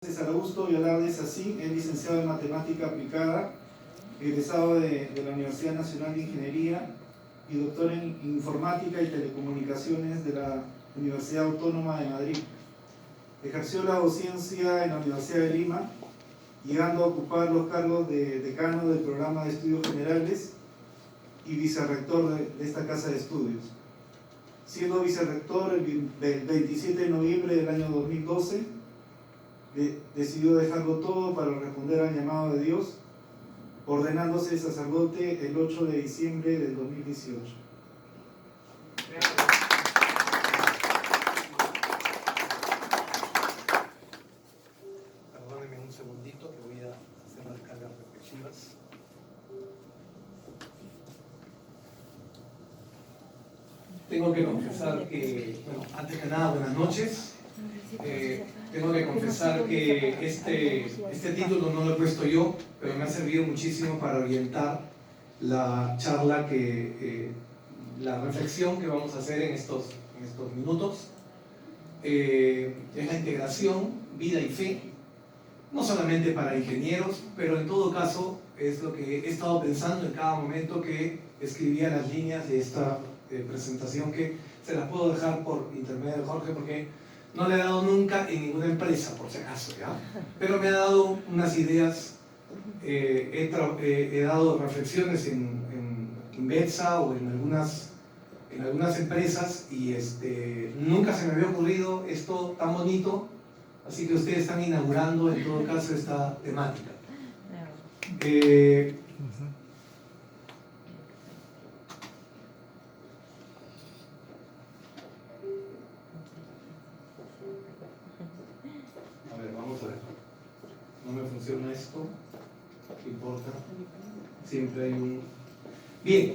César Augusto Velarde Sacín es licenciado en Matemática Aplicada, egresado de la Universidad Nacional de Ingeniería y doctor en Informática y Telecomunicaciones de la Universidad Autónoma de Madrid. Ejerció la docencia en la Universidad de Lima, llegando a ocupar los cargos de decano del Programa de Estudios Generales y vicerrector de esta casa de estudios. Siendo vicerrector el 27 de noviembre del año 2012, decidió dejarlo todo para responder al llamado de Dios, ordenándose sacerdote el 8 de diciembre del 2018. Perdónenme un segundito que voy a hacer las cargas respectivas. Tengo que confesar que, bueno, antes que nada, buenas noches. Tengo que confesar que este título no lo he puesto yo, pero me ha servido muchísimo para orientar la charla, la reflexión que vamos a hacer en estos minutos. Es la integración, vida y fe, no solamente para ingenieros, pero en todo caso es lo que he estado pensando en cada momento que escribía las líneas de esta presentación, que se las puedo dejar por intermedio de Jorge porque no le he dado nunca en ninguna empresa, por si acaso, ¿ya? Pero me ha dado unas ideas, he dado reflexiones en Invetsa o en algunas empresas y nunca se me había ocurrido esto tan bonito, así que ustedes están inaugurando en todo caso esta temática. A ver, vamos a ver. No me funciona esto. ¿Qué importa? Siempre hay un... Bien.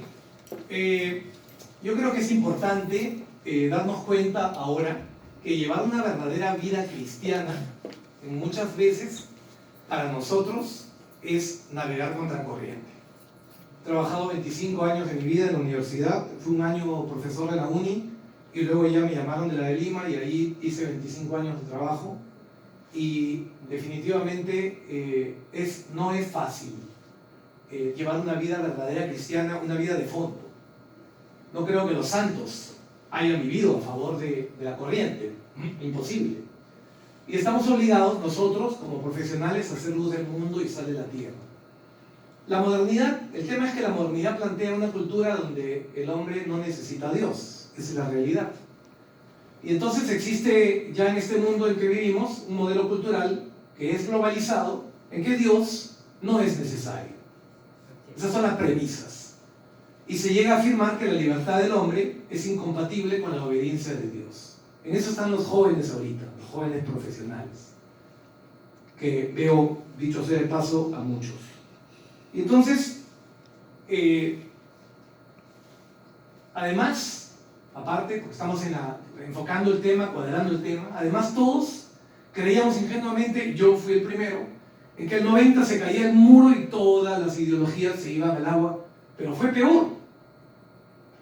Yo creo que es importante darnos cuenta ahora que llevar una verdadera vida cristiana muchas veces para nosotros es navegar contra corriente. He trabajado 25 años de mi vida en la universidad, fui un año profesor de la uni y luego ya me llamaron de la de Lima y ahí hice 25 años de trabajo y definitivamente no es fácil llevar una vida verdadera cristiana, una vida de fondo. No creo que los santos hayan vivido a favor de la corriente, imposible. Y estamos obligados nosotros como profesionales a hacer luz del mundo y sal de la tierra. La modernidad, el tema es que la modernidad plantea una cultura donde el hombre no necesita a Dios, esa es la realidad. Y entonces existe ya en este mundo en que vivimos un modelo cultural que es globalizado, en que Dios no es necesario. Esas son las premisas. Y se llega a afirmar que la libertad del hombre es incompatible con la obediencia de Dios. En eso están los jóvenes ahorita, los jóvenes profesionales, que veo, dicho sea de paso, a muchos. Y entonces, además, aparte, porque estamos enfocando el tema, cuadrando el tema, además todos creíamos ingenuamente, yo fui el primero, en que el 90 se caía el muro y todas las ideologías se iban al agua, pero fue peor.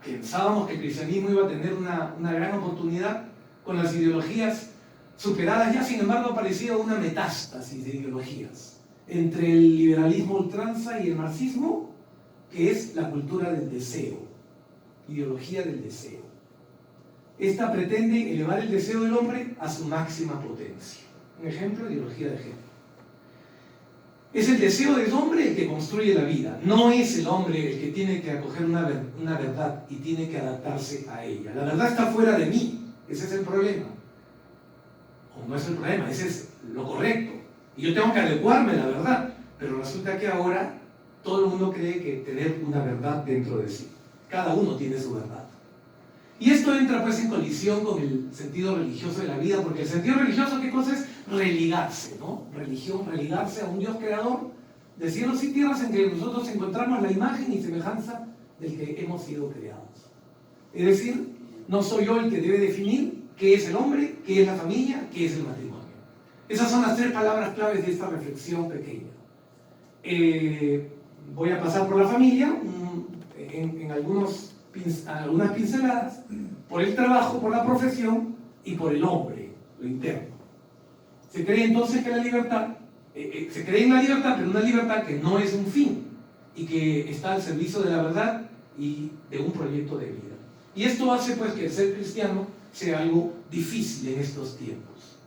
Pensábamos que el cristianismo iba a tener una gran oportunidad con las ideologías superadas, ya sin embargo aparecía una metástasis de ideologías entre el liberalismo ultranza y el marxismo, que es la cultura del deseo, ideología del deseo. Esta pretende elevar el deseo del hombre a su máxima potencia. Un ejemplo, ideología de género. Es el deseo del hombre el que construye la vida, no es el hombre el que tiene que acoger una verdad y tiene que adaptarse a ella. La verdad está fuera de mí, ese es el problema. O no es el problema, ese es lo correcto. Y yo tengo que adecuarme a la verdad, pero resulta que ahora todo el mundo cree que tener una verdad dentro de sí. Cada uno tiene su verdad. Y esto entra pues en colisión con el sentido religioso de la vida, porque el sentido religioso, ¿qué cosa es? Religarse, ¿no? Religión, religarse a un Dios creador de cielos y tierras en que nosotros encontramos la imagen y semejanza del que hemos sido creados. Es decir, no soy yo el que debe definir qué es el hombre, qué es la familia, qué es el matrimonio. Esas son las 3 palabras claves de esta reflexión pequeña. Voy a pasar por la familia en algunas pinceladas, por el trabajo, por la profesión y por el hombre, lo interno. Se cree entonces que la libertad, se cree en la libertad, pero una libertad que no es un fin y que está al servicio de la verdad y de un proyecto de vida. Y esto hace pues que el ser cristiano sea algo difícil en estos tiempos.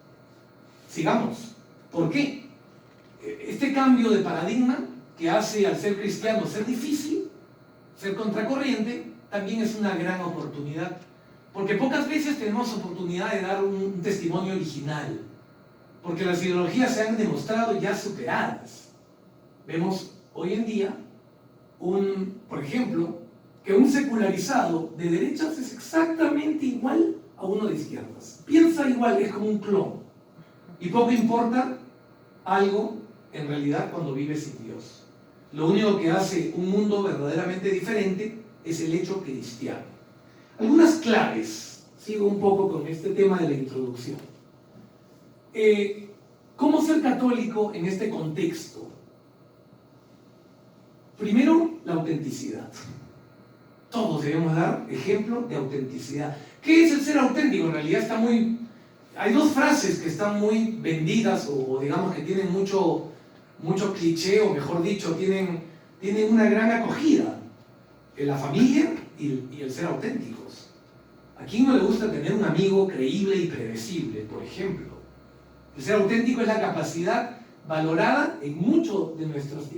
Sigamos. ¿Por qué? Este cambio de paradigma que hace al ser cristiano ser difícil, ser contracorriente, también es una gran oportunidad. Porque pocas veces tenemos oportunidad de dar un testimonio original. Porque las ideologías se han demostrado ya superadas. Vemos hoy en día, por ejemplo, que un secularizado de derechas es exactamente igual a uno de izquierdas. Piensa igual, es como un clon. Y poco importa algo en realidad cuando vive sin Dios. Lo único que hace un mundo verdaderamente diferente es el hecho cristiano. Algunas claves, sigo un poco con este tema de la introducción. ¿Cómo ser católico en este contexto? Primero, la autenticidad. Todos debemos dar ejemplo de autenticidad. ¿Qué es el ser auténtico? En realidad hay dos frases que están muy vendidas o digamos que tienen mucho cliché, o mejor dicho, tienen una gran acogida. La familia y el ser auténticos. ¿A quién no le gusta tener un amigo creíble y predecible, por ejemplo? El ser auténtico es la capacidad valorada en muchos de nuestros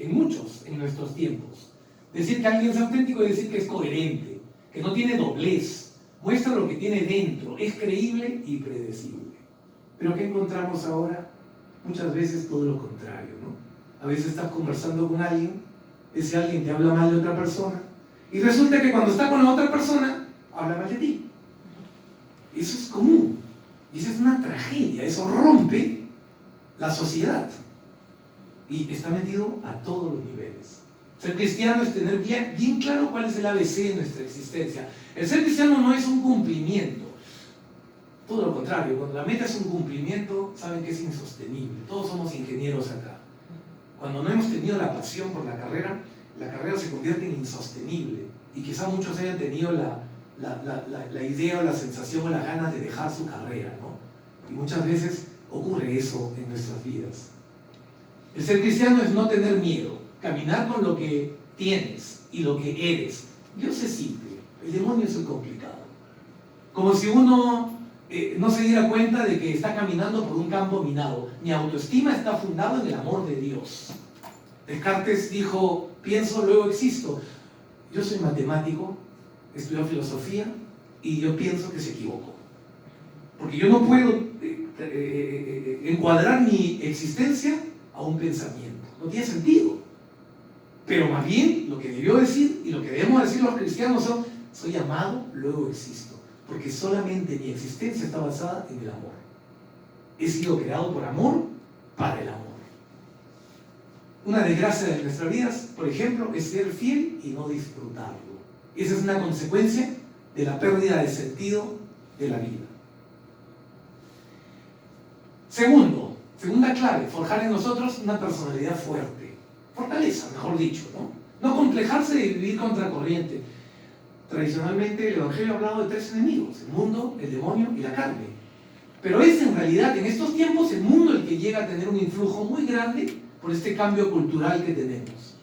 tiempos. Decir que alguien es auténtico es decir que es coherente, que no tiene doblez, muestra lo que tiene dentro, es creíble y predecible. Pero ¿qué encontramos ahora? Muchas veces todo lo contrario, ¿no? A veces estás conversando con alguien, ese alguien te habla mal de otra persona, y resulta que cuando está con la otra persona, habla mal de ti. Eso es común, y eso es una tragedia, eso rompe la sociedad, y está metido a todos los niveles. Ser cristiano es tener bien claro cuál es el ABC de nuestra existencia. El ser cristiano no es un cumplimiento. Todo lo contrario, cuando la meta es un cumplimiento, saben que es insostenible. Todos somos ingenieros acá. Cuando no hemos tenido la pasión por la carrera se convierte en insostenible. Y quizá muchos hayan tenido la idea o la sensación o las ganas de dejar su carrera, ¿no? Y muchas veces ocurre eso en nuestras vidas. El ser cristiano es no tener miedo. Caminar con lo que tienes y lo que eres. Dios es simple, el demonio es el complicado. Como si uno no se diera cuenta de que está caminando por un campo minado. Mi autoestima está fundada en el amor de Dios. Descartes dijo, pienso, luego existo. Yo soy matemático, estudio filosofía y yo pienso que se equivocó. Porque yo no puedo encuadrar mi existencia a un pensamiento. No tiene sentido. Pero más bien lo que debió decir y lo que debemos decir los cristianos son: soy amado, luego existo, porque solamente mi existencia está basada en el amor. He sido creado por amor, para el amor. Una desgracia de nuestras vidas, por ejemplo, es ser fiel y no disfrutarlo. Esa es una consecuencia de la pérdida de sentido de la vida. Segunda clave, forjar en nosotros una personalidad fuerte. Fortaleza, mejor dicho, ¿no? No complejarse de vivir contracorriente. Tradicionalmente el Evangelio ha hablado de tres enemigos: el mundo, el demonio y la carne. Pero es en realidad en estos tiempos el mundo el que llega a tener un influjo muy grande por este cambio cultural que tenemos.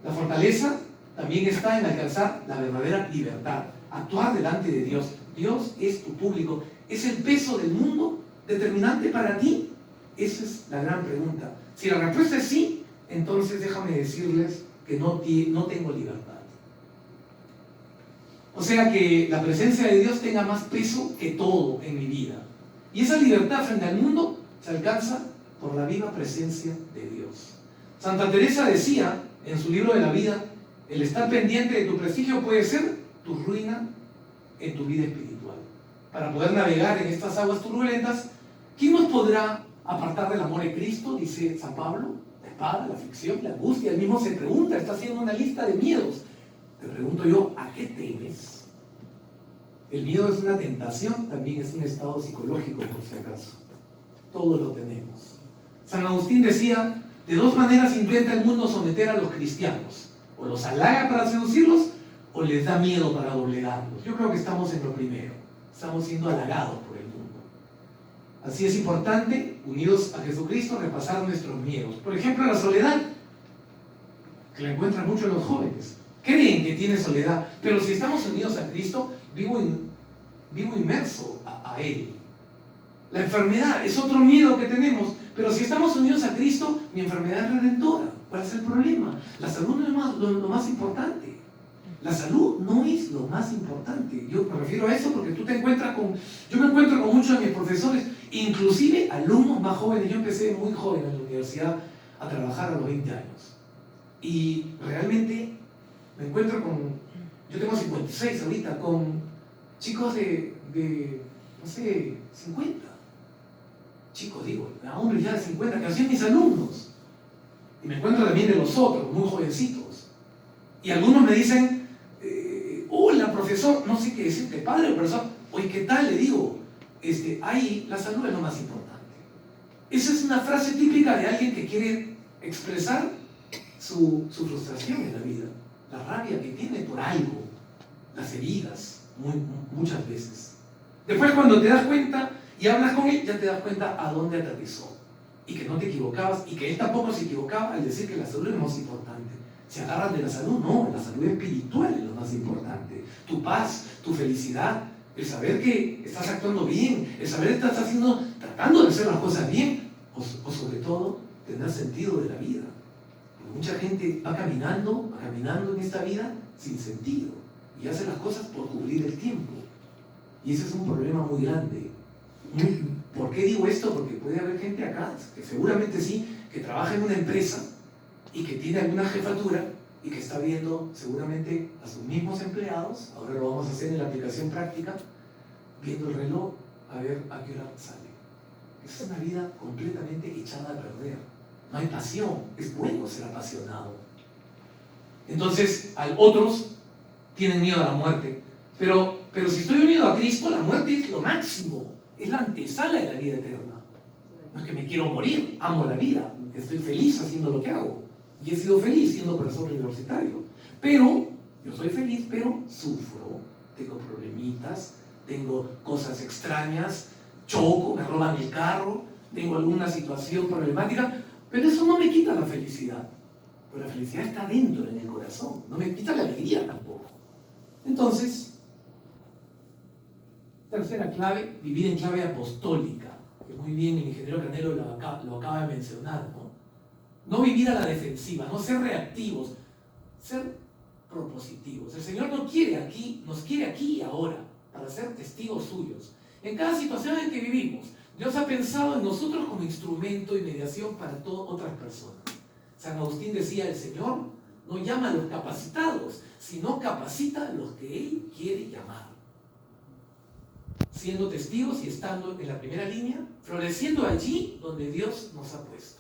La fortaleza también está en alcanzar la verdadera libertad, actuar delante de Dios. Dios es tu público. ¿Es el peso del mundo determinante para ti? Esa es la gran pregunta. Si la respuesta es sí, entonces déjame decirles que no tengo libertad. O sea, que la presencia de Dios tenga más peso que todo en mi vida. Y esa libertad frente al mundo se alcanza por la viva presencia de Dios. Santa Teresa decía en su libro de la vida: el estar pendiente de tu prestigio puede ser tu ruina en tu vida espiritual. Para poder navegar en estas aguas turbulentas, ¿quién nos podrá apartar del amor de Cristo? Dice San Pablo. La espada, la aflicción, la angustia. Él mismo se pregunta, está haciendo una lista de miedos. Te pregunto yo, ¿a qué temes? El miedo es una tentación, también es un estado psicológico, por si acaso. Todos lo tenemos. San Agustín decía: de dos maneras intenta el mundo someter a los cristianos: o los halaga para seducirlos, o les da miedo para doblegarlos. Yo creo que estamos en lo primero. Estamos siendo halagados por el mundo. Así es importante unidos a Jesucristo, repasar nuestros miedos. Por ejemplo, la soledad, que la encuentran mucho en los jóvenes. Creen que tiene soledad, pero si estamos unidos a Cristo, vivo inmerso a Él. La enfermedad es otro miedo que tenemos, pero si estamos unidos a Cristo, mi enfermedad es redentora. ¿Cuál es el problema? La salud no es lo más importante. La salud no es lo más importante. Yo me refiero a eso porque yo me encuentro con muchos de mis profesores, inclusive alumnos más jóvenes. Yo empecé muy joven en la universidad a trabajar a los 20 años. Y realmente me encuentro yo tengo 56 ahorita, con chicos de no sé, 50. Chicos, digo, a hombres ya de 50, que hacían mis alumnos. Y me encuentro también de los otros, muy jovencitos. Y algunos me dicen, hola profesor, no sé qué decirte, padre o profesor, oye, ¿qué tal? Le digo, ahí la salud es lo más importante. Esa es una frase típica de alguien que quiere expresar su frustración en la vida, la rabia que tiene por algo, las heridas, muchas veces. Después cuando te das cuenta y hablas con él, ya te das cuenta a dónde aterrizó y que no te equivocabas y que él tampoco se equivocaba al decir que la salud es lo más importante. Se agarran de la salud, no, la salud espiritual es lo más importante. Tu paz, tu felicidad, el saber que estás actuando bien, el saber que estás tratando de hacer las cosas bien, o sobre todo, tener sentido de la vida. Porque mucha gente va caminando en esta vida sin sentido y hace las cosas por cubrir el tiempo. Y ese es un problema muy grande. ¿Por qué digo esto? Porque puede haber gente acá, que seguramente sí, que trabaja en una empresa y que tiene alguna jefatura y que está viendo seguramente a sus mismos empleados, ahora lo vamos a hacer en la aplicación práctica, viendo el reloj a ver a qué hora sale. Es una vida completamente echada a perder. No hay pasión, es bueno ser apasionado. Entonces, otros tienen miedo a la muerte, pero si estoy unido a Cristo, la muerte es lo máximo, es la antesala de la vida eterna. No es que me quiero morir, amo la vida, estoy feliz haciendo lo que hago. Y he sido feliz siendo profesor universitario. Pero, yo soy feliz, pero sufro, tengo problemitas, tengo cosas extrañas, choco, me roban el carro, tengo alguna situación problemática, pero eso no me quita la felicidad. Pero la felicidad está dentro, en el corazón, no me quita la alegría tampoco. Entonces, tercera clave, vivir en clave apostólica, que muy bien el ingeniero Canelo lo acaba de mencionar, ¿no? No vivir a la defensiva, no ser reactivos, ser propositivos. El Señor nos quiere aquí y ahora, para ser testigos suyos. En cada situación en que vivimos, Dios ha pensado en nosotros como instrumento y mediación para todas otras personas. San Agustín decía, el Señor no llama a los capacitados, sino capacita a los que Él quiere llamar. Siendo testigos y estando en la primera línea, floreciendo allí donde Dios nos ha puesto.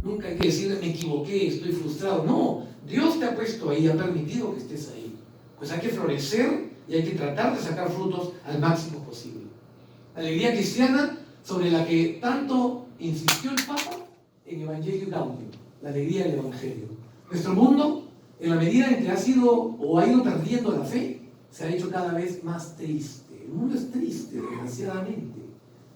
Nunca hay que decir, me equivoqué, estoy frustrado. No, Dios te ha puesto ahí, ha permitido que estés ahí. Pues hay que florecer y hay que tratar de sacar frutos al máximo posible. La alegría cristiana sobre la que tanto insistió el Papa en Evangelio Gaudium, la alegría del Evangelio. Nuestro mundo, en la medida en que ha ido perdiendo la fe, se ha hecho cada vez más triste. El mundo es triste, desgraciadamente.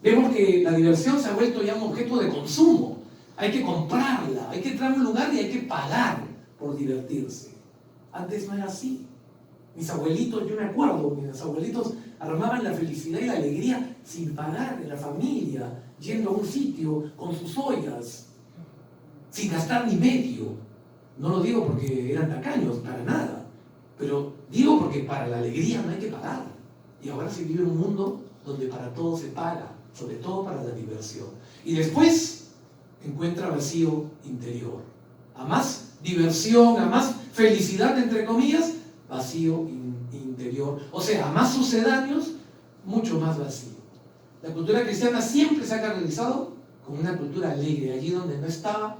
Vemos que la diversión se ha vuelto ya un objeto de consumo. Hay que comprarla, hay que entrar a un lugar y hay que pagar por divertirse. Antes no era así. Mis abuelitos, yo me acuerdo, mis abuelitos armaban la felicidad y la alegría sin pagar, en la familia, yendo a un sitio con sus ollas, sin gastar ni medio. No lo digo porque eran tacaños, para nada. Pero digo porque para la alegría no hay que pagar. Y ahora se vive en un mundo donde para todo se paga, sobre todo para la diversión. Y después encuentra vacío interior. A más diversión, a más felicidad, entre comillas, vacío interior. O sea, a más sucedáneos, mucho más vacío. La cultura cristiana siempre se ha caracterizado como una cultura alegre. Allí donde no estaba,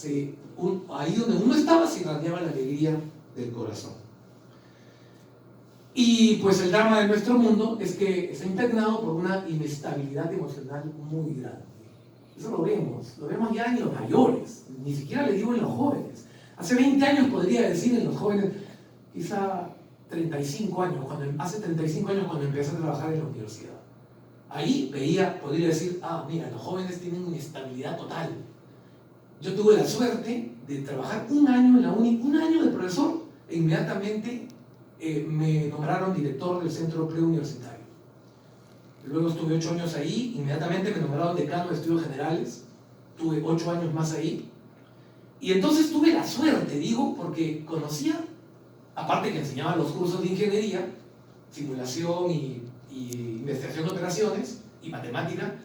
ahí donde uno estaba, se irradiaba la alegría del corazón. Y pues el drama de nuestro mundo es que está impregnado por una inestabilidad emocional muy grande. Eso lo vemos ya en los mayores, ni siquiera le digo en los jóvenes. Hace 20 años podría decir en los jóvenes, quizá 35 años, hace 35 años cuando empecé a trabajar en la universidad. ahí podría decir, mira, los jóvenes tienen inestabilidad total. Yo tuve la suerte de trabajar un año en la uni, un año de profesor, e inmediatamente me nombraron director del centro preuniversitario. Luego estuve 8 años ahí, inmediatamente me nombraron decano de estudios generales, tuve 8 años más ahí. Y entonces tuve la suerte, digo, porque conocía, aparte que enseñaba los cursos de ingeniería, simulación y investigación de operaciones y matemática,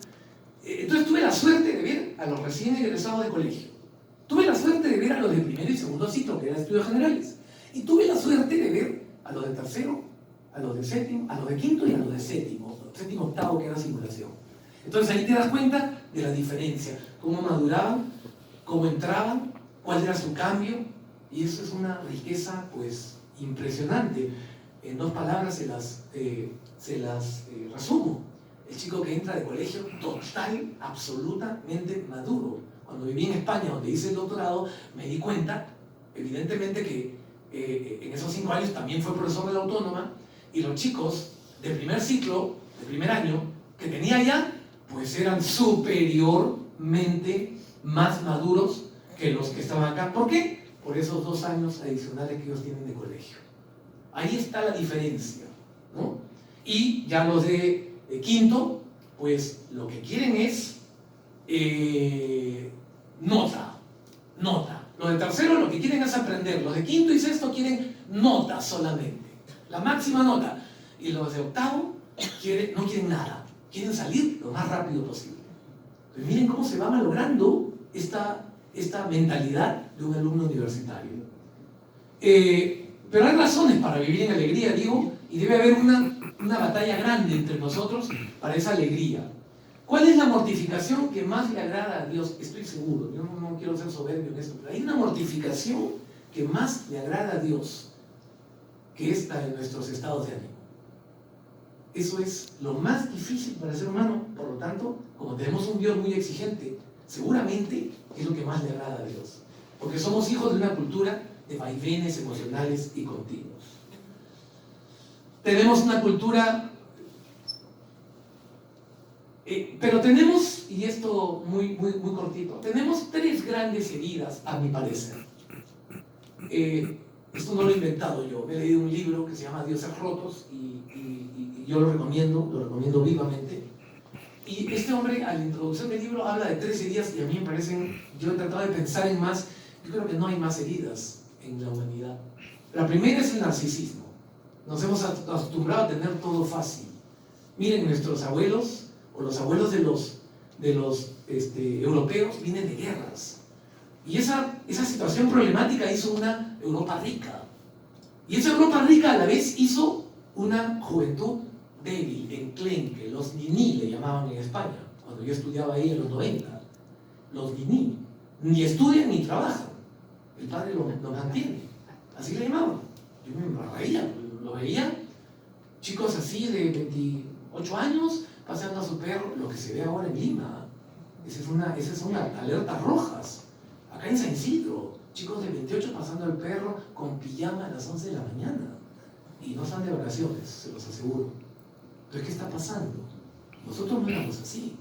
entonces tuve la suerte de ver a los recién egresados de colegio. Tuve la suerte de ver a los de primero y segundo ciclo, que eran estudios generales. Y tuve la suerte de ver a los de tercero, a los de séptimo, a los de quinto y a los de séptimo, octavo, que era simulación. Entonces ahí te das cuenta de la diferencia, cómo maduraban, cómo entraban, cuál era su cambio, y eso es una riqueza pues impresionante. En 2 palabras se las resumo. El chico que entra de colegio total, absolutamente maduro. Cuando viví en España, donde hice el doctorado, me di cuenta, evidentemente, que en esos 5 años también fue profesor de la Autónoma, y los chicos de primer ciclo, de primer año, que tenía ya, pues eran superiormente más maduros que los que estaban acá. ¿Por qué? Por esos 2 años adicionales que ellos tienen de colegio. Ahí está la diferencia, ¿no? Y ya los de quinto, pues lo que quieren es nota. Los de tercero lo que quieren es aprender. Los de quinto y sexto quieren nota solamente, la máxima nota. Y los de octavo no quieren nada, quieren salir lo más rápido posible. Entonces, miren cómo se va malogrando esta mentalidad de un alumno universitario. Pero hay razones para vivir en alegría, digo, y debe haber una batalla grande entre nosotros para esa alegría. ¿Cuál es la mortificación que más le agrada a Dios? Estoy seguro, yo no quiero ser soberbio en esto, pero hay una mortificación que más le agrada a Dios, que es la de nuestros estados de ánimo. Eso es lo más difícil para el ser humano. Por lo tanto, como tenemos un Dios muy exigente, seguramente es lo que más le agrada a Dios, porque somos hijos de una cultura de vaivenes emocionales y continuos. Tenemos una cultura, pero tenemos, y esto muy cortito, tenemos 3 grandes heridas, a mi parecer. Esto no lo he inventado yo, me he leído un libro que se llama Dioses Rotos y yo lo recomiendo vivamente. Y este hombre, a la introducción del libro, habla de 3 heridas y a mí me parecen, yo he tratado de pensar en más. Yo creo que no hay más heridas en la humanidad. La primera es el narcisismo. Nos hemos acostumbrado a tener todo fácil. Miren, nuestros abuelos, o los abuelos de los europeos, vienen de guerras. Y esa situación problemática hizo una Europa rica. Y esa Europa rica a la vez hizo una juventud débil, enclenque, los niní le llamaban en España, cuando yo estudiaba ahí en los 90. Los niní, ni estudian ni trabajan. El padre lo mantiene. Así le llamaban. Yo me reía, lo veía. Chicos así de 28 años paseando a su perro, lo que se ve ahora en Lima. Esas son alertas rojas. Acá en San Isidro, chicos de 28 pasando el perro con pijama a las 11 de la mañana. Y no están de vacaciones, se los aseguro. Entonces, ¿qué está pasando? Nosotros no éramos así.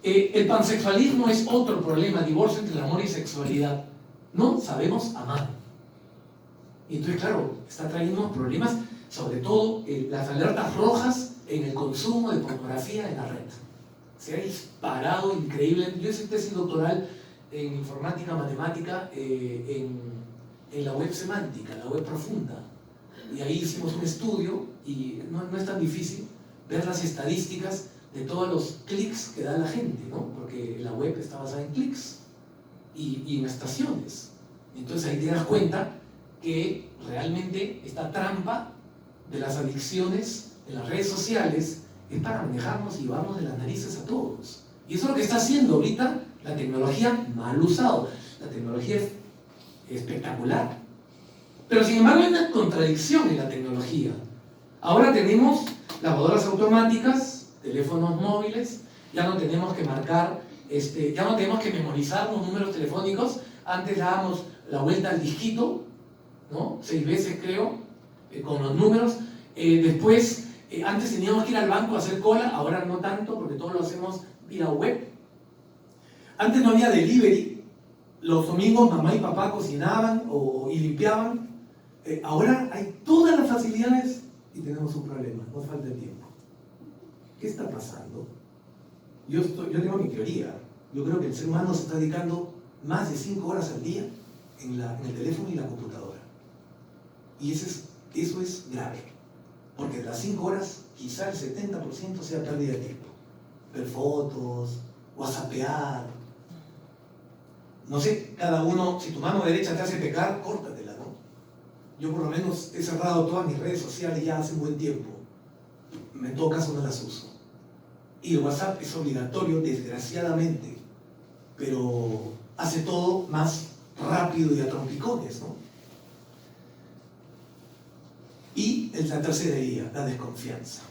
El pansexualismo es otro problema, divorcio entre el amor y sexualidad. No sabemos amar. Y entonces, claro, está trayendo problemas, sobre todo las alertas rojas en el consumo de pornografía en la red. Se ha disparado increíble. Yo hice tesis doctoral en informática, matemática, en la web semántica, la web profunda. Y ahí hicimos un estudio, y no es tan difícil ver las estadísticas de todos los clics que da la gente, ¿no? Porque la web está basada en clics y en estaciones. Entonces ahí te das cuenta que realmente esta trampa de las adicciones en las redes sociales es para manejarnos y llevarnos de las narices a todos. Y eso es lo que está haciendo ahorita la tecnología mal usado. La tecnología es espectacular. Pero sin embargo hay una contradicción en la tecnología. Ahora tenemos lavadoras automáticas, teléfonos móviles, ya no tenemos que marcar, ya no tenemos que memorizar los números telefónicos. Antes dábamos la vuelta al disquito, ¿no? 6 veces creo, con los números. Después Antes teníamos que ir al banco a hacer cola, ahora no tanto porque todo lo hacemos vía web. Antes no había delivery, los domingos mamá y papá cocinaban y limpiaban. Ahora hay todas las facilidades y tenemos un problema, nos falta el tiempo. ¿Qué está pasando? Yo tengo mi teoría. Yo creo que el ser humano se está dedicando más de 5 horas al día en el teléfono y la computadora. Y eso es grave. Porque de las 5 horas, quizá el 70% sea pérdida de tiempo. Ver fotos, whatsappear. No sé, cada uno, si tu mano derecha te hace pecar, córtatela, ¿no? Yo por lo menos he cerrado todas mis redes sociales ya hace un buen tiempo. En todo caso no las uso. Y el WhatsApp es obligatorio, desgraciadamente, pero hace todo más rápido y a trompicones, ¿no? Y la tercera idea, la desconfianza.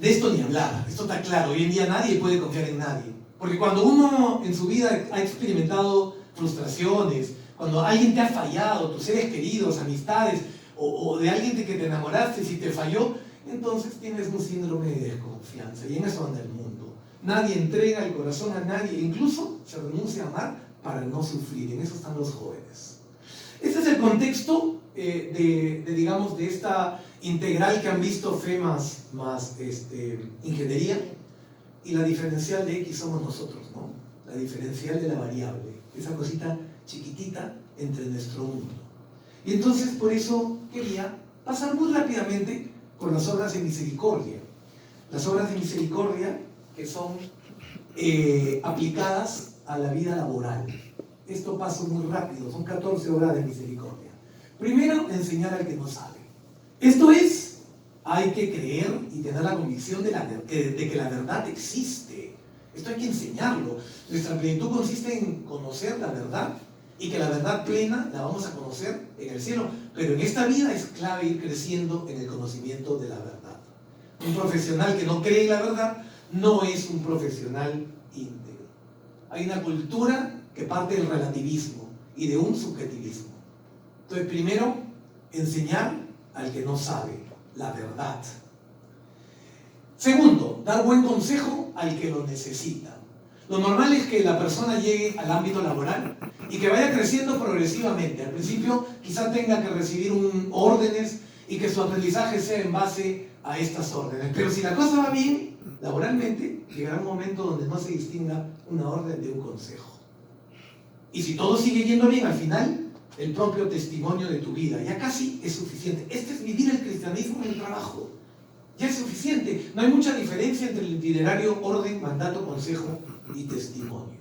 De esto ni hablar, esto está claro. Hoy en día nadie puede confiar en nadie. Porque cuando uno en su vida ha experimentado frustraciones, cuando alguien te ha fallado, tus seres queridos, amistades, o de alguien de que te enamoraste y te falló, entonces tienes un síndrome de desconfianza. Y en eso anda el mundo. Nadie entrega el corazón a nadie, incluso se renuncia a amar para no sufrir. En eso están los jóvenes. Este es el contexto digamos, de esta integral que han visto fe más ingeniería, y la diferencial de X somos nosotros, ¿no? La diferencial de la variable, esa cosita chiquitita entre nuestro mundo. Y entonces por eso quería pasar muy rápidamente con las obras de misericordia. Las obras de misericordia que son aplicadas a la vida laboral. Esto paso muy rápido, son 14 obras de misericordia. Primero, enseñar al que no sabe. Esto es, hay que creer y tener la convicción de que la verdad existe. Esto hay que enseñarlo. Nuestra plenitud consiste en conocer la verdad, y que la verdad plena la vamos a conocer en el cielo. Pero en esta vida es clave ir creciendo en el conocimiento de la verdad. Un profesional que no cree en la verdad no es un profesional íntegro. Hay una cultura que parte del relativismo y de un subjetivismo. Entonces, primero, enseñar al que no sabe la verdad. Segundo, dar buen consejo al que lo necesita. Lo normal es que la persona llegue al ámbito laboral y que vaya creciendo progresivamente. Al principio quizá tenga que recibir órdenes y que su aprendizaje sea en base a estas órdenes. Pero si la cosa va bien, laboralmente, llegará un momento donde no se distinga una orden de un consejo. Y si todo sigue yendo bien, al final, el propio testimonio de tu vida ya casi es suficiente. Este es vivir el cristianismo en el trabajo. Ya es suficiente. No hay mucha diferencia entre el itinerario, orden, mandato, consejo y testimonio.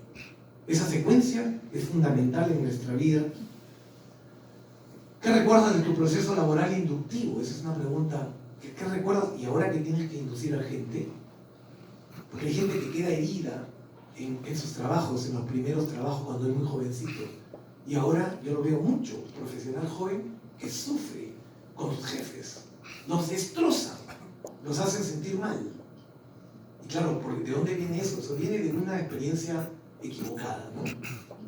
Esa secuencia es fundamental en nuestra vida. ¿Qué recuerdas de tu proceso laboral inductivo? Esa es una pregunta. ¿Qué recuerdas? Y ahora que tienes que inducir a gente, porque hay gente que queda herida en sus trabajos, en los primeros trabajos cuando es muy jovencito. Y ahora yo lo veo mucho, profesional joven que sufre con sus jefes, los destrozan, los hacen sentir mal. Y claro, ¿de dónde viene eso? Eso viene de una experiencia equivocada, ¿no?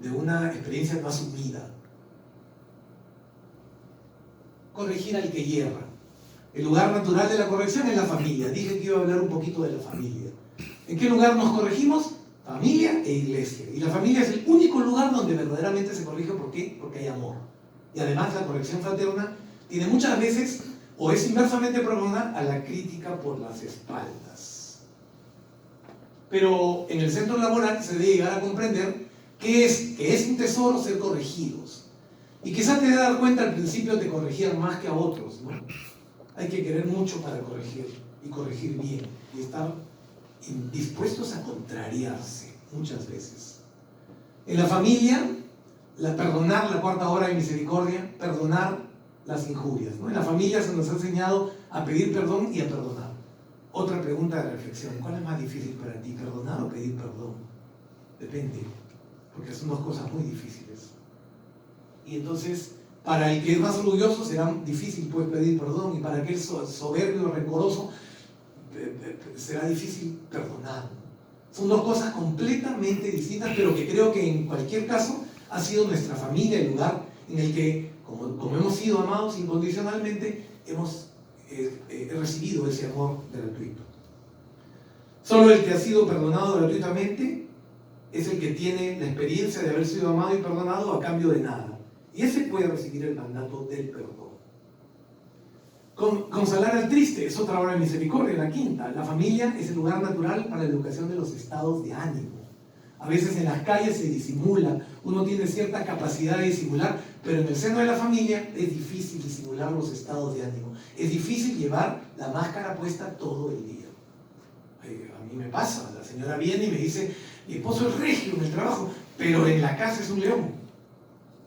De una experiencia no asumida. Corregir al que hierra. El lugar natural de la corrección es la familia. Dije que iba a hablar un poquito de la familia. ¿En qué lugar nos corregimos? Familia e iglesia. Y la familia es el único lugar donde verdaderamente se corrige. ¿Por qué? Porque hay amor. Y además la corrección fraterna tiene muchas veces, o es inversamente proporcional a la crítica por las espaldas. Pero en el centro laboral se debe llegar a comprender que es un tesoro ser corregidos. Y quizás te dé dar cuenta al principio te corregían más que a otros, ¿no? Hay que querer mucho para corregir, y corregir bien, y estar dispuestos a contrariarse muchas veces. En la familia, perdonar, la cuarta obra de misericordia, perdonar las injurias, ¿no? En la familia se nos ha enseñado a pedir perdón y a perdonar. Otra pregunta de reflexión: ¿cuál es más difícil para ti, perdonar o pedir perdón? Depende, porque son dos cosas muy difíciles. Y entonces, para el que es más orgulloso será difícil pues pedir perdón, y para aquel soberbio, rencoroso, será difícil perdonar. Son dos cosas completamente distintas, pero que creo que en cualquier caso ha sido nuestra familia el lugar en el que, como hemos sido amados incondicionalmente, hemos he recibido ese amor gratuito. Solo el que ha sido perdonado gratuitamente es el que tiene la experiencia de haber sido amado y perdonado a cambio de nada. Y ese puede recibir el mandato del perdón. Consolar al triste es otra obra de misericordia, la quinta. La familia es el lugar natural para la educación de los estados de ánimo. A veces en las calles se disimula, uno tiene cierta capacidad de disimular, pero en el seno de la familia es difícil disimular los estados de ánimo. Es difícil llevar la máscara puesta todo el día. A mí me pasa, la señora viene y me dice, mi esposo es regio en el trabajo, pero en la casa es un león.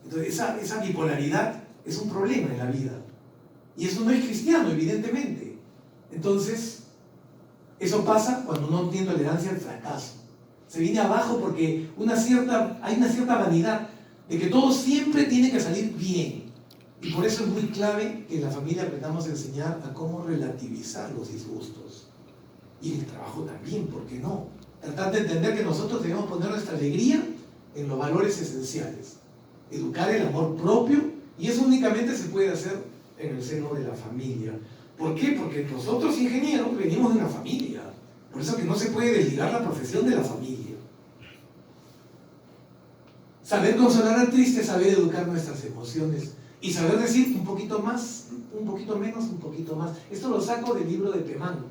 Entonces esa bipolaridad es un problema en la vida. Y eso no es cristiano, evidentemente. Entonces, eso pasa cuando uno tiene tolerancia al fracaso. Se viene abajo porque hay una cierta vanidad de que todo siempre tiene que salir bien. Y por eso es muy clave que en la familia aprendamos a enseñar a cómo relativizar los disgustos. Y en el trabajo también, ¿por qué no? Tratar de entender que nosotros debemos poner nuestra alegría en los valores esenciales. Educar el amor propio, y eso únicamente se puede hacer en el seno de la familia. ¿Por qué? Porque nosotros ingenieros venimos de una familia. Por eso que no se puede desligar la profesión de la familia. Saber consolar al triste, saber educar nuestras emociones y saber decir un poquito más, un poquito menos, un poquito más. Esto lo saco del libro de Pemán,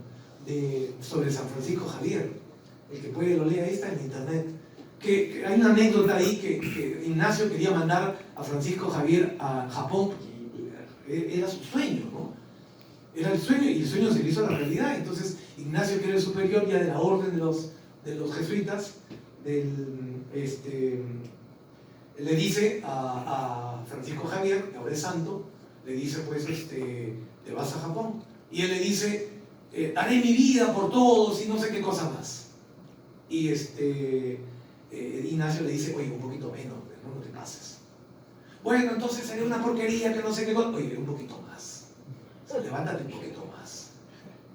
sobre San Francisco Javier. El que puede lo lea, ahí está en internet. Que hay una anécdota ahí que Ignacio quería mandar a Francisco Javier a Japón. Era su sueño, ¿no? Era el sueño y el sueño se le hizo la realidad. Entonces Ignacio, que era el superior ya de la orden de los jesuitas, le dice a Francisco Javier, que ahora es santo, le dice pues, te vas a Japón. Y él le dice, daré mi vida por todos y no sé qué cosa más. Y Ignacio le dice, oye, un poquito menos, no te pases. Bueno, entonces sería una porquería que no sé qué cosa. Oye, un poquito más. Levántate un poquito más.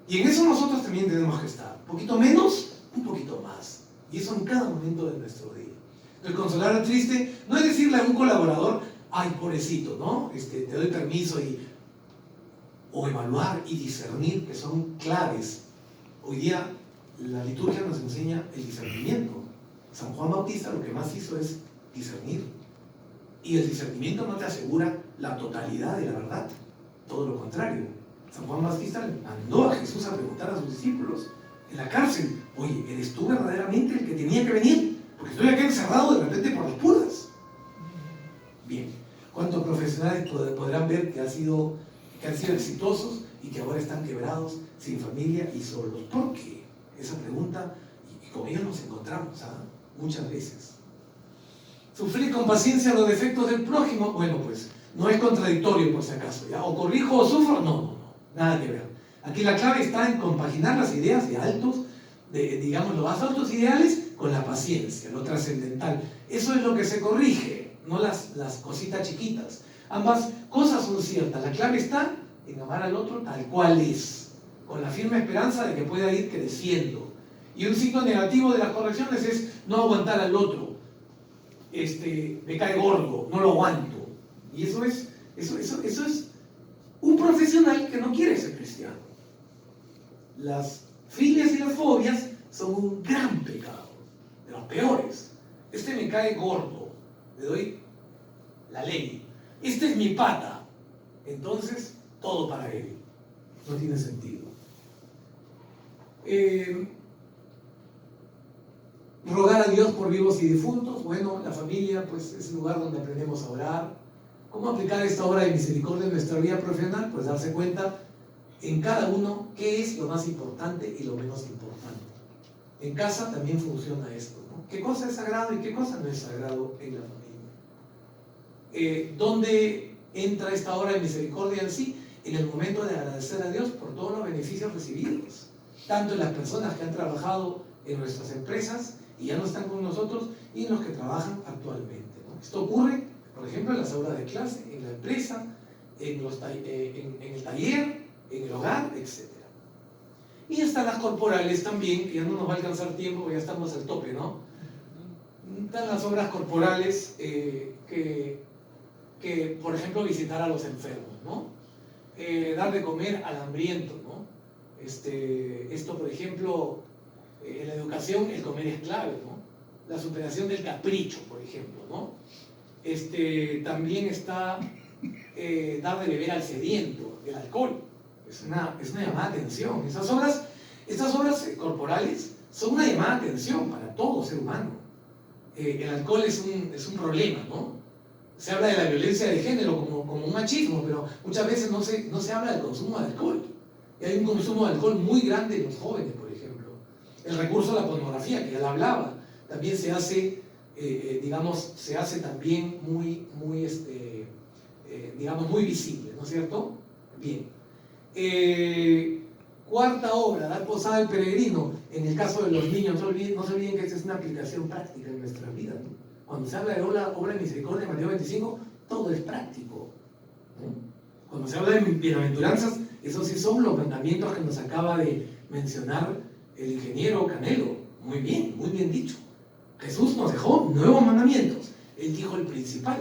Y en eso nosotros también tenemos que estar. Un poquito menos, un poquito más. Y eso en cada momento de nuestro día. El consolar al triste no es decirle a un colaborador, ay, pobrecito, ¿no? Te doy permiso o evaluar y discernir, que son claves. Hoy día la liturgia nos enseña el discernimiento. San Juan Bautista lo que más hizo es discernir. Y el discernimiento no te asegura la totalidad de la verdad. Todo lo contrario. San Juan Bautista le mandó a Jesús a preguntar a sus discípulos en la cárcel, oye, ¿eres tú verdaderamente el que tenía que venir? Porque estoy aquí encerrado de repente por las puras. Bien, ¿cuántos profesionales podrán ver que han sido exitosos y que ahora están quebrados, sin familia y solos? ¿Por qué? Esa pregunta, y con ellos nos encontramos muchas veces. Sufrir con paciencia los defectos del prójimo, bueno, pues no es contradictorio por si acaso, ¿ya? O corrijo o sufro, no, nada que ver. Aquí la clave está en compaginar las ideas digamos, los más altos ideales con la paciencia, lo trascendental. Eso es lo que se corrige, no las cositas chiquitas. Ambas cosas son ciertas. La clave está en amar al otro tal cual es, con la firme esperanza de que pueda ir creciendo. Y un signo negativo de las correcciones es no aguantar al otro. Me cae gordo, no lo aguanto. Y eso es un profesional que no quiere ser cristiano. Las filias y las fobias son un gran pecado, de los peores. Me cae gordo, le doy la ley. Es mi pata, entonces todo para él. No tiene sentido. Rogar a Dios por vivos y difuntos. Bueno, la familia pues es el lugar donde aprendemos a orar. ¿Cómo aplicar esta obra de misericordia en nuestra vida profesional? Pues darse cuenta en cada uno qué es lo más importante y lo menos importante. En casa también funciona esto, ¿no? ¿Qué cosa es sagrado y qué cosa no es sagrado en la familia? ¿Dónde entra esta obra de misericordia en sí? En el momento de agradecer a Dios por todos los beneficios recibidos, tanto en las personas que han trabajado en nuestras empresas y ya no están con nosotros, y en los que trabajan actualmente, ¿no? Esto ocurre, por ejemplo, en las aulas de clase, en la empresa, en el taller, en el hogar, etc. Y están las corporales también, que ya no nos va a alcanzar tiempo, porque ya estamos al tope, ¿no? Están las obras corporales que, por ejemplo, visitar a los enfermos, ¿no? dar de comer al hambriento, ¿no? Esto, por ejemplo, en la educación el comer es clave, ¿no? La superación del capricho, por ejemplo, ¿no? También está dar de beber al sediento, el alcohol. Es una llamada de atención. Estas obras corporales son una llamada de atención para todo ser humano. El alcohol es un problema, ¿no? Se habla de la violencia de género como un machismo, pero muchas veces no se habla del consumo de alcohol. Y hay un consumo de alcohol muy grande en los jóvenes, por ejemplo. El recurso a la pornografía, que ya la hablaba, también se hace, se hace también muy visible, ¿no es cierto? Bien. Cuarta obra, dar posada al peregrino. En el caso de los niños, no se olviden que esta es una aplicación práctica en nuestra vida, ¿no? Cuando se habla de obra de misericordia en Mateo 25, todo es práctico, ¿no? Cuando se habla de bienaventuranzas, esos sí son los mandamientos que nos acaba de mencionar el ingeniero Canelo. Muy bien dicho. Jesús nos dejó nuevos mandamientos. Él dijo el principal.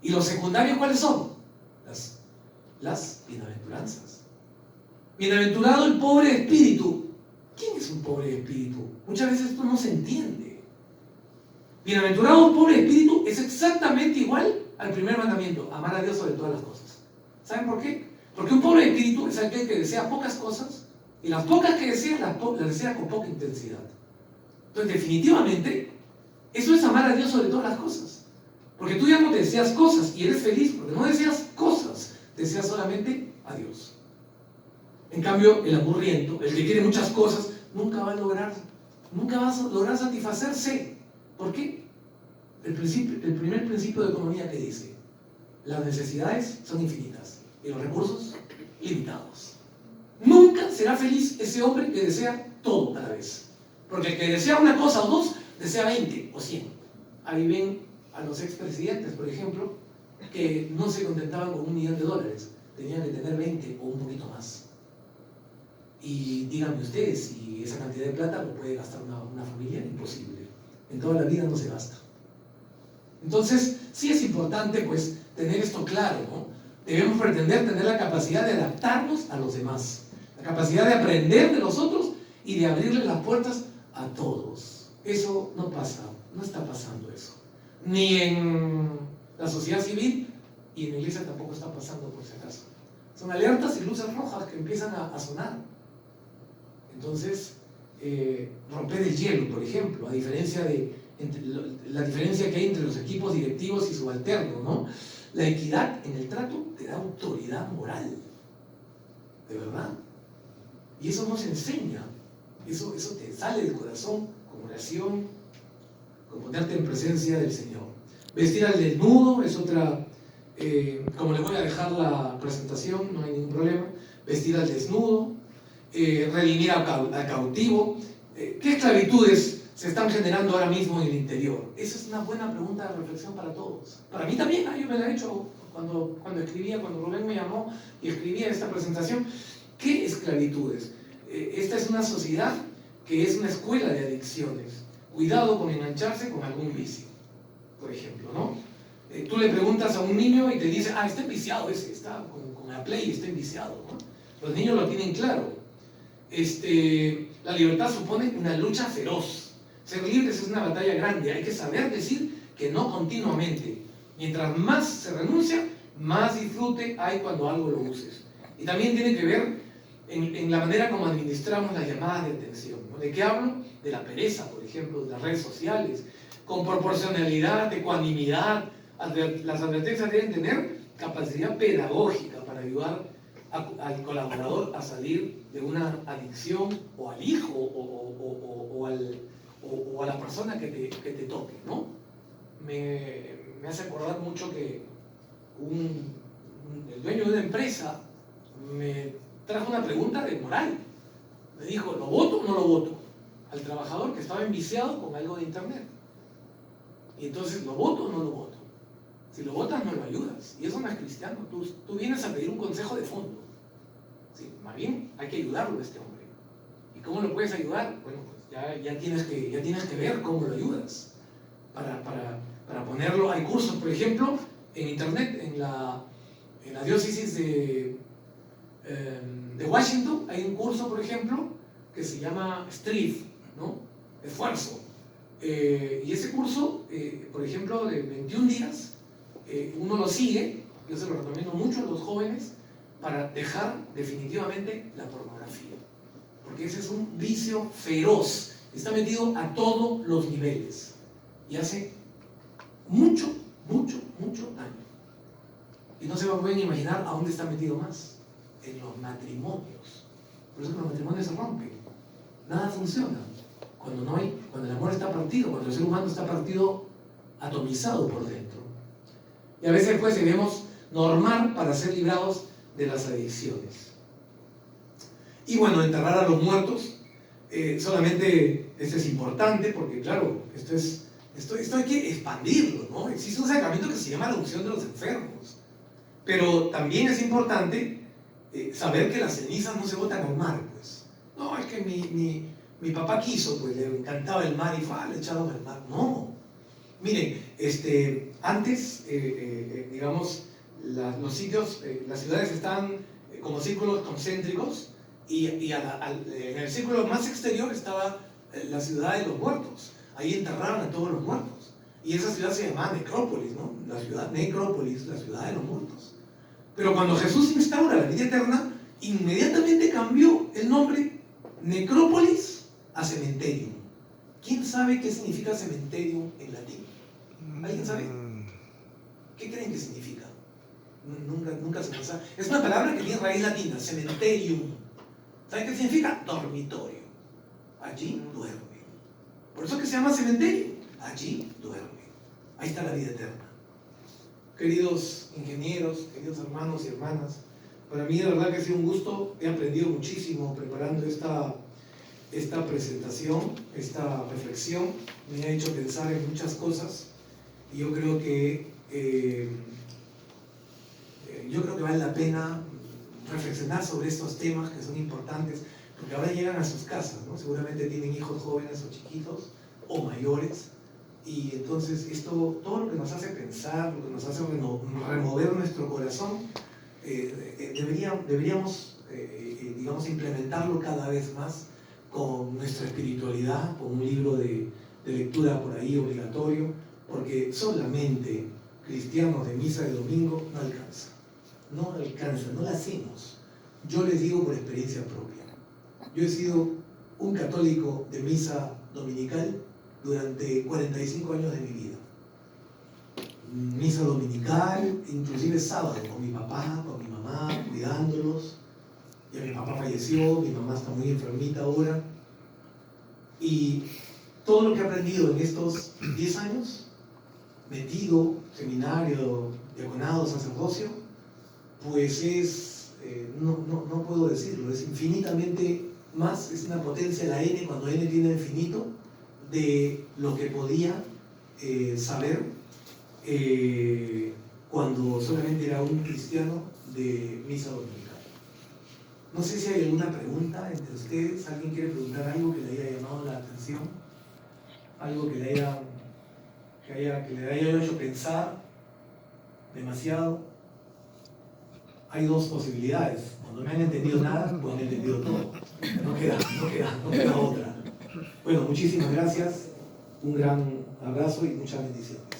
¿Y los secundarios cuáles son? Las bienaventuranzas. Bienaventurado el pobre de espíritu. ¿Quién es un pobre de espíritu? Muchas veces esto no se entiende. Bienaventurado el pobre de espíritu es exactamente igual al primer mandamiento: amar a Dios sobre todas las cosas. ¿Saben por qué? Porque un pobre de espíritu es aquel que desea pocas cosas, y las pocas que desea las desea con poca intensidad. Entonces, definitivamente, eso es amar a Dios sobre todas las cosas. Porque tú ya no deseas cosas y eres feliz porque no deseas cosas, deseas solamente a Dios. En cambio, el aburriento, el que quiere muchas cosas, nunca va a lograr satisfacerse. ¿Por qué? El primer principio de economía que dice: las necesidades son infinitas y los recursos limitados. Nunca será feliz ese hombre que desea todo a la vez. Porque el que desea una cosa o dos, desea 20 o 100. Ahí ven a los expresidentes, por ejemplo, que no se contentaban con $1 millón, tenían que tener 20 o un poquito más. Y díganme ustedes, si esa cantidad de plata lo puede gastar una familia, imposible. En toda la vida no se gasta. Entonces, sí es importante pues tener esto claro, ¿no? Debemos pretender tener la capacidad de adaptarnos a los demás, la capacidad de aprender de los otros y de abrirle las puertas a todos. Eso no pasa, no está pasando eso. Ni en la sociedad civil y en la iglesia tampoco está pasando, por si acaso. Son alertas y luces rojas que empiezan a sonar. Entonces, romper el hielo, por ejemplo, a diferencia la diferencia que hay entre los equipos directivos y subalternos, ¿no? La equidad en el trato te da autoridad moral, de verdad. Y eso no se enseña, eso te sale del corazón con oración, con ponerte en presencia del Señor. Vestir al desnudo es otra, como les voy a dejar la presentación, no hay ningún problema. Vestir al desnudo, redimir al cautivo. ¿Qué esclavitudes se están generando ahora mismo en el interior? Esa es una buena pregunta de reflexión para todos. Para mí también, yo me la he hecho cuando escribía, cuando Rubén me llamó y escribía esta presentación. ¿Qué esclavitudes? Esta es una sociedad que es una escuela de adicciones. Cuidado con engancharse con algún vicio, por ejemplo, ¿no? Tú le preguntas a un niño y te dice: está enviciado ese, está con la Play, está enviciado, ¿no? Los niños lo tienen claro. La libertad supone una lucha feroz. Ser libres es una batalla grande. Hay que saber decir que no continuamente. Mientras más se renuncia, más disfrute hay cuando algo lo uses. Y también tiene que ver en la manera como administramos las llamadas de atención, ¿no? ¿De qué hablo? De la pereza, por ejemplo, de las redes sociales. Con proporcionalidad, ecuanimidad. Las advertencias deben tener capacidad pedagógica para ayudar al colaborador a salir de una adicción, o al hijo, o a la persona que te toque, ¿no? Me hace acordar mucho que el dueño de una empresa me trajo una pregunta de moral. Me dijo: ¿lo voto o no lo voto? Al trabajador que estaba enviciado con algo de internet. Y entonces, ¿lo voto o no lo voto? Si lo votas, no lo ayudas. Y eso no es cristiano. Tú vienes a pedir un consejo de fondo. Sí, más bien, hay que ayudarlo a este hombre. ¿Y cómo lo puedes ayudar? Bueno, pues ya tienes que ver cómo lo ayudas. Para ponerlo, hay cursos, por ejemplo, en internet, en la diócesis de de Washington hay un curso, por ejemplo, que se llama Strive, ¿no? Esfuerzo. Y ese curso, por ejemplo, de 21 días, uno lo sigue, yo se lo recomiendo mucho a los jóvenes, para dejar definitivamente la pornografía. Porque ese es un vicio feroz, está metido a todos los niveles y hace mucho, mucho, mucho daño. Y no se pueden imaginar a dónde está metido más, en los matrimonios. Por eso que los matrimonios se rompen, nada funciona. Cuando el amor está partido, cuando el ser humano está partido, atomizado por dentro. Y a veces pues debemos normar para ser librados de las adicciones. Y bueno, enterrar a los muertos, solamente esto es importante porque claro, esto hay que expandirlo, ¿no? Existe un sacramento que se llama la unción de los enfermos, pero también es importante saber que las cenizas no se botan al mar, pues. No, es que mi papá quiso, pues le encantaba el mar y fue, le echaron al mar. No. Miren, antes, digamos, los sitios, las ciudades estaban como círculos concéntricos y en el círculo más exterior estaba la ciudad de los muertos. Ahí enterraban a todos los muertos. Y esa ciudad se llamaba Necrópolis, ¿no? La ciudad Necrópolis, la ciudad de los muertos. Pero cuando Jesús instaura la vida eterna, inmediatamente cambió el nombre Necrópolis a cementerio. ¿Quién sabe qué significa cementerio en latín? ¿Alguien sabe? ¿Qué creen que significa? Nunca se pasa. Es una palabra que tiene raíz latina, cementerium. ¿Saben qué significa? Dormitorio. Allí duerme. Por eso es que se llama cementerio. Allí duerme. Ahí está la vida eterna. Queridos ingenieros, queridos hermanos y hermanas, para mí de verdad que ha sido un gusto. He aprendido muchísimo preparando esta presentación, esta reflexión. Me ha hecho pensar en muchas cosas y yo creo que vale la pena reflexionar sobre estos temas que son importantes, porque ahora llegan a sus casas, ¿no? Seguramente tienen hijos jóvenes o chiquitos o mayores, y entonces todo lo que nos hace pensar, lo que nos hace remover nuestro corazón, deberíamos digamos, implementarlo cada vez más con nuestra espiritualidad, con un libro de lectura por ahí obligatorio, porque solamente cristianos de misa de domingo no alcanza. No la hacemos. Yo les digo por experiencia propia. Yo he sido un católico de misa dominical durante 45 años de mi vida. Misa dominical, inclusive sábado, con mi papá, con mi mamá, cuidándolos. Ya mi papá falleció, mi mamá está muy enfermita ahora. Y todo lo que he aprendido en estos 10 años, metido, seminario, diaconado, sacerdocio, pues no puedo decirlo, es infinitamente más, es una potencia la n cuando n tiene infinito, de lo que podía saber cuando solamente era un cristiano de misa dominical. No sé si hay alguna pregunta entre ustedes. ¿Alguien quiere preguntar algo que le haya llamado la atención? Algo que le haya hecho pensar demasiado. Hay dos posibilidades. Cuando no han entendido nada, pues han entendido todo. No queda otra. Bueno, muchísimas gracias. Un gran abrazo y muchas bendiciones.